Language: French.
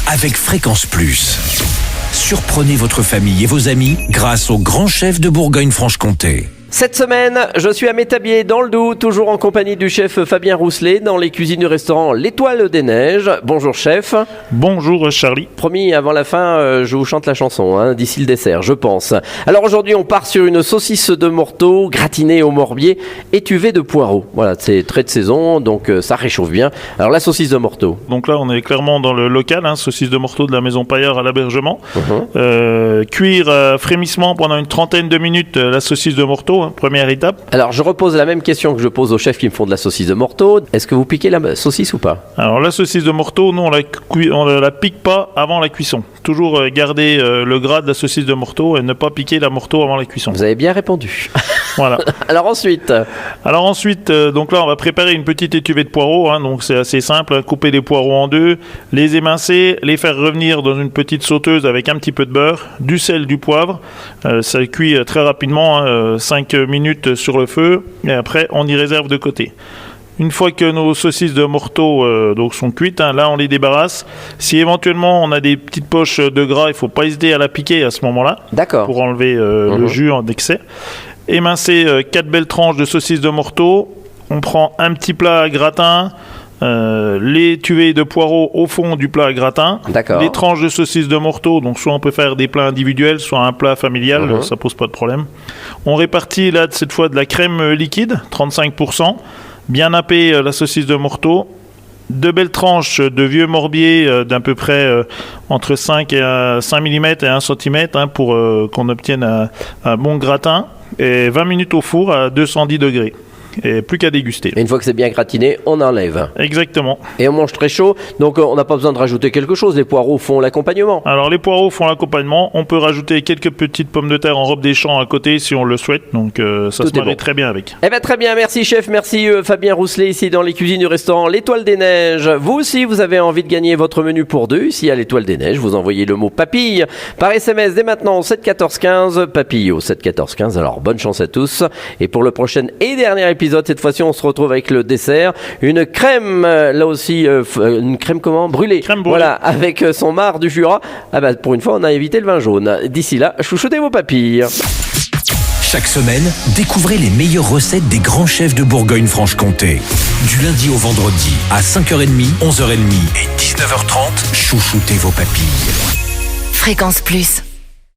avec Fréquence Plus. Surprenez votre famille et vos amis grâce au grand chef de Bourgogne-Franche-Comté. Cette semaine, je suis à Métabier dans le Doubs, toujours en compagnie du chef Fabien Rousselet dans les cuisines du restaurant L'Étoile des Neiges. Bonjour chef. Bonjour Charlie. Promis, avant la fin, je vous chante la chanson, d'ici le dessert, je pense. Alors aujourd'hui, on part sur une saucisse de morteau gratinée au morbier, étuvée de poireaux. Voilà, c'est très de saison, donc ça réchauffe bien. Alors la saucisse de morteau. Donc là, on est clairement dans le local, saucisse de morteau de la maison Paillard à l'Abergement. Cuire à frémissement pendant une trentaine de minutes la saucisse de morteau. Première étape. Alors je repose la même question que je pose aux chefs qui me font de la saucisse de morteau. Est-ce que vous piquez la saucisse ou pas? Alors la saucisse de morteau, nous on ne la pique pas avant la cuisson. Toujours garder le gras de la saucisse de morteau et ne pas piquer la morteau avant la cuisson. Vous avez bien répondu. Voilà. Alors ensuite, donc là on va préparer une petite étuvée de poireaux. Donc c'est assez simple. Couper les poireaux en deux, les émincer, les faire revenir dans une petite sauteuse avec un petit peu de beurre, du sel, du poivre. Ça cuit très rapidement, 5 minutes sur le feu, et après on y réserve de côté. Une fois que nos saucisses de morteau sont cuites, là on les débarrasse. Si éventuellement on a des petites poches de gras, il ne faut pas hésiter à la piquer à ce moment-là. D'accord. Pour enlever le jus en excès. Émincer 4 belles tranches de saucisses de morteau. On prend un petit plat à gratin. Les tuvées de poireaux au fond du plat à gratin. D'accord. Les tranches de saucisses de morteau, donc soit on peut faire des plats individuels, soit un plat familial, ça pose pas de problème. On répartit là cette fois de la crème liquide, 35%, bien napper la saucisse de morteau, 2 belles tranches de vieux morbier d'à peu près entre 5 mm et 1 cm pour qu'on obtienne un bon gratin, et 20 minutes au four à 210 degrés. Et plus qu'à déguster. Et une fois que c'est bien gratiné, on enlève. Exactement. Et on mange très chaud, donc on n'a pas besoin de rajouter quelque chose. Les poireaux font l'accompagnement. Alors les poireaux font l'accompagnement. On peut rajouter quelques petites pommes de terre en robe des champs à côté si on le souhaite. Donc ça tout se marie très bien avec. Eh bien très bien, merci chef, merci Fabien Rousselet ici dans les cuisines du restaurant L'Étoile des Neiges. Vous aussi, vous avez envie de gagner votre menu pour deux ici à L'Étoile des Neiges. Vous envoyez le mot papille par SMS dès maintenant au 7 14 15. Papille au 7 14 15. Alors bonne chance à tous. Et pour le prochain et dernier épisode, cette fois-ci on se retrouve avec le dessert, une crème, là aussi une crème comment? Brûlée. Crème brûlée. Voilà, avec son marc du Jura. Pour une fois on a évité le vin jaune. D'ici là, chouchoutez vos papilles. Chaque semaine, découvrez les meilleures recettes des grands chefs de Bourgogne-Franche-Comté. Du lundi au vendredi, à 5h30, 11h30 et 19h30, chouchoutez vos papilles. Fréquence Plus.